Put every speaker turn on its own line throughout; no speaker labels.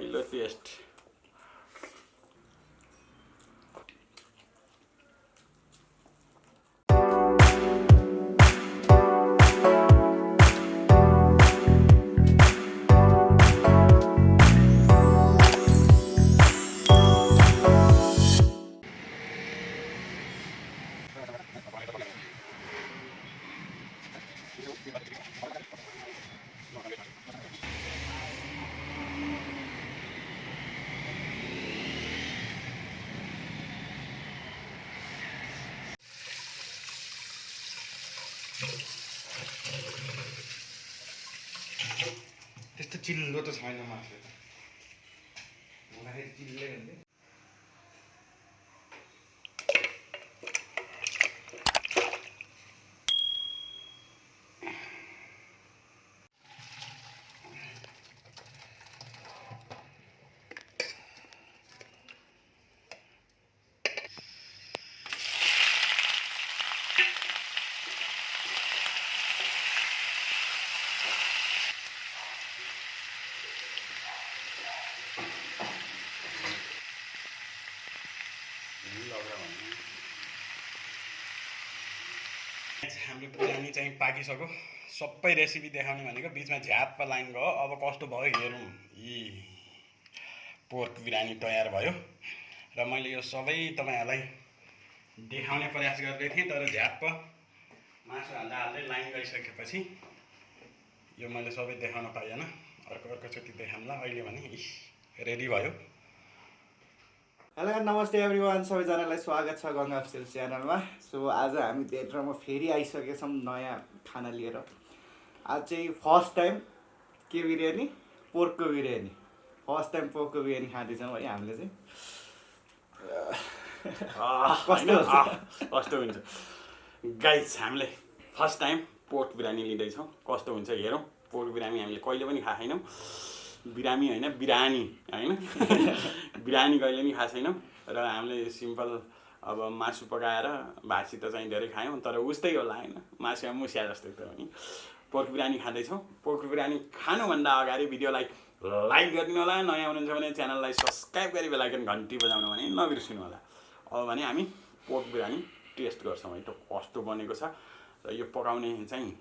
पहिलो टेस्ट त्यस्तो चिल्लो त छैन मासु त मलाई चिल्लै हुन्छ हाम्रो बिरयानी चाहिँ पाकिसक्यो सबै रेसिपी देखाउने भनेको बीचमा झ्याप्प लाइन गयो अब कस्तो भयो हेरौँ यी पोर्क बिरयानी तयार भयो र मैले यो सबै तपाईहरुलाई देखाउने प्रयास गर्दै थिएँ तर झ्याप्प मासु हाल्दा हाल्दै लाइन गइसकेपछि यो मैले सबै देखाउन पाइएन अर्कोचोटि देखाउँला अहिले भने रेडी भयो
हेलो नमस्ते एभ्रिवान सबैजनालाई स्वागत छ गंगा अफिसियल च्यानलमा सो आज हामी थिएटरमा फेरि आइसकेछौँ नयाँ खाना लिएर आज चाहिँ फर्स्ट टाइम के बिरयानी पोर्कको बिरयानी फर्स्ट टाइम पोर्कको बिरयानी खाँदैछौँ है हामीले चाहिँ
कस्तो हुन्छ गाइस हामीले फर्स्ट टाइम पोर्क बिरयानी लिँदैछौँ कस्तो हुन्छ हेरौँ पोर्क बिरयानी हामीले कहिले पनि खाएको छैनौँ बिरामी होइन बिरयानी होइन बिरयानी कहिले पनि खाएको छैनौँ र हामीले सिम्पल अब मासु पकाएर भातसित चाहिँ धेरै खायौँ तर उस्तै होला होइन मासु मुस्या जस्तै त हो नि पोर्क बिरयानी खाँदैछौँ पोर्क बिरयानी खानुभन्दा अगाडि भिडियोलाई लाइक गरिदिनु होला नयाँ हुनुहुन्छ भने च्यानललाई सब्सक्राइब गरी बेल आइकन घन्टी बजाउनु भने नबिर्सिनु होला अब भने हामी पोर्क बिरयानी टेस्ट गर्छौँ है त कस्तो बनेको छ र यो पकाउने चाहिँ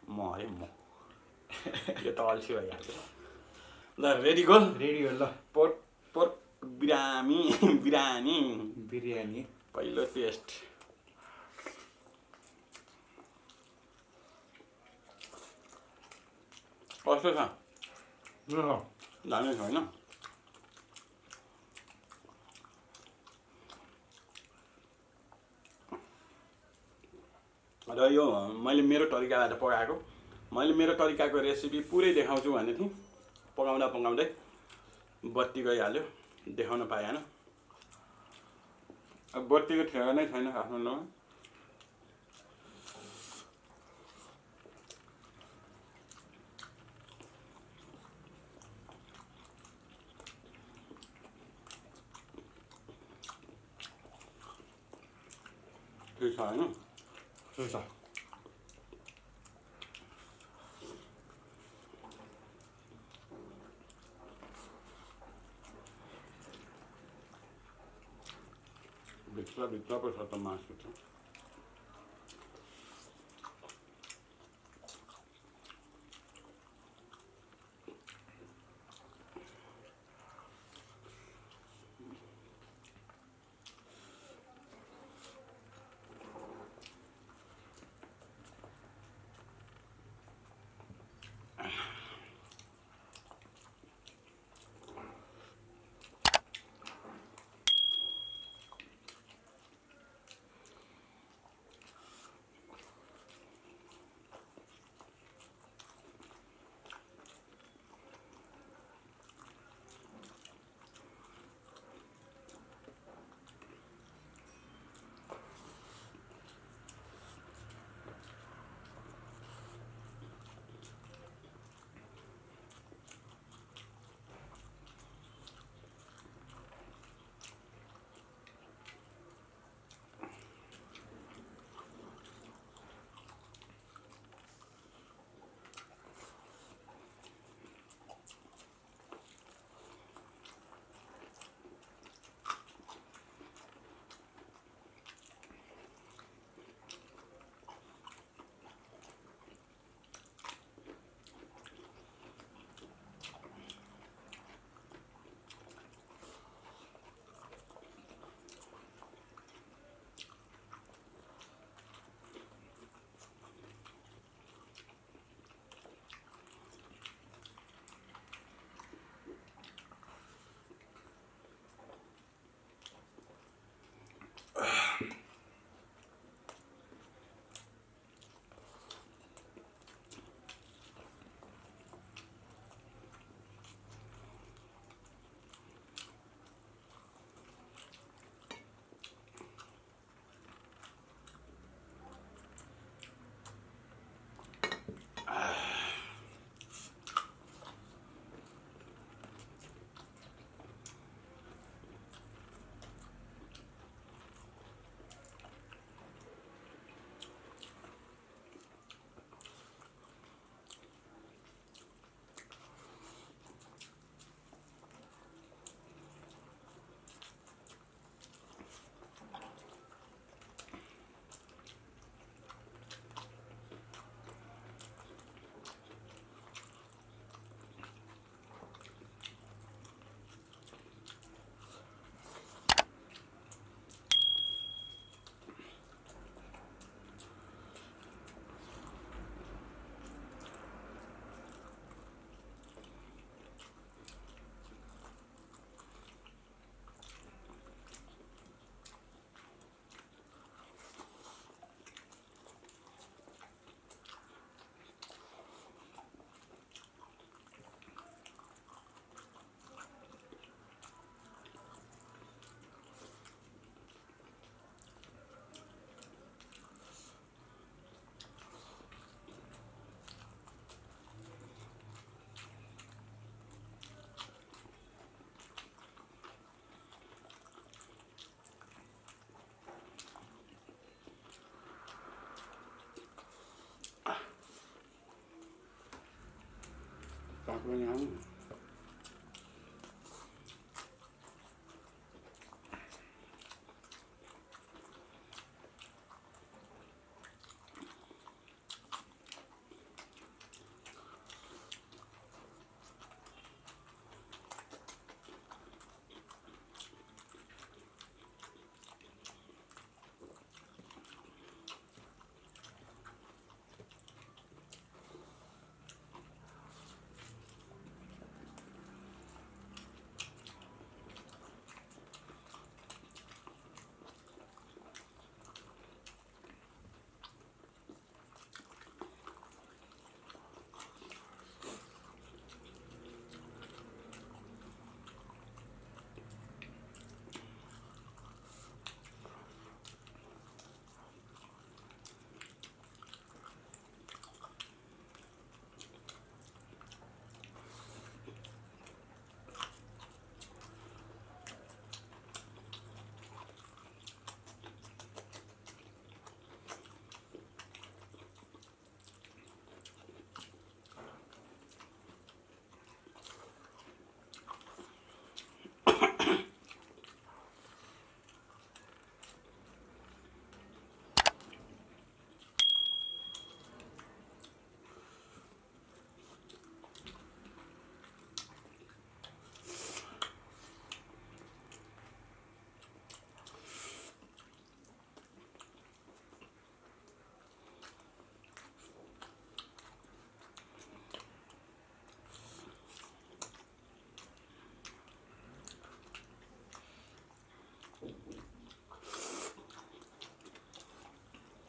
म है म यो त अल्छी भइहाल्छ ल रेडी हो
ल
पोर्क बिरयानी पहिलो टेस्ट कस्तो छ दामी छ होइन र यो मैले मेरो तरिकाबाट पकाएको मैले मेरो तरिकाको रेसिपी पुरै देखाउँछु भन्ने थिएँ पकाउँदै बत्ती गइहाल्यो देखाउन पाएन अब बत्तीको ठेगा नै छैन काठमाडौँमा ठिक छ होइन
ठिक छ
भित्र पो छ त मासु त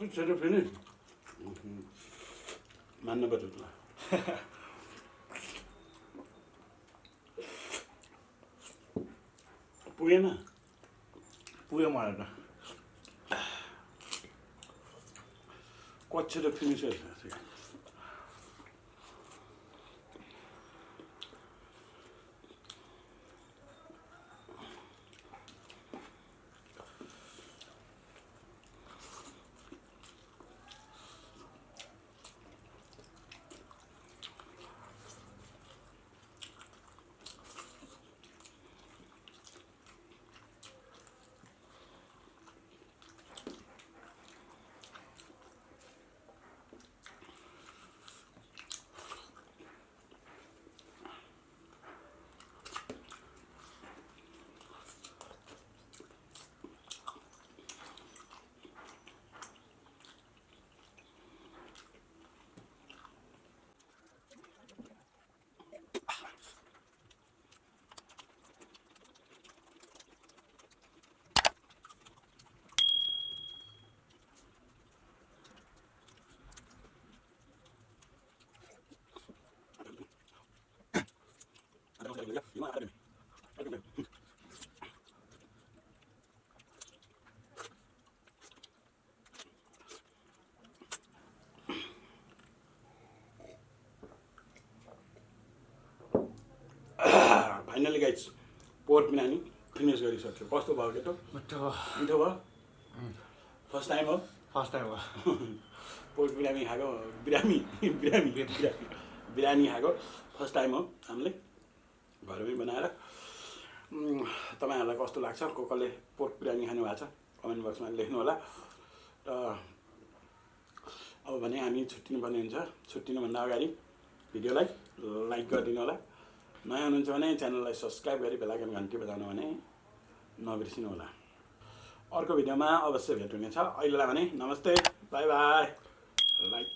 छोटो फेरि मान्नुपर्छ त पुगेन
पुग्यो मलाई त
कति छिटो फिनिस गरिसकेको छ finally guys pork biryani finish गरिसक्यो कस्तो भयो केटो
मिठो
मिठो भयो फर्स्ट टाइम हो
फर्स्ट टाइम हो
पोर्क बिरयानी खाएको बिरयानी खाएको फर्स्ट टाइम हो हामीले घरमै बनाएर तपाईँहरूलाई कस्तो लाग्छ कसले पोर्क बिरयानी खानु भएको छ कमेन्ट बक्समा लेख्नु होला र अब भने हामी छुट्टिनुपर्ने हुन्छ छुट्टिनुभन्दा अगाडि भिडियोलाई लाइक गरिदिनु होला नयाँ हुनुहुन्छ भने च्यानललाई सब्सक्राइब गरी बेलायकन घन्टी बजाउनु भने नबिर्सिनु होला अर्को भिडियोमा अवश्य भेट हुनेछ अहिलेलाई भने नमस्ते बाई बाई लाइक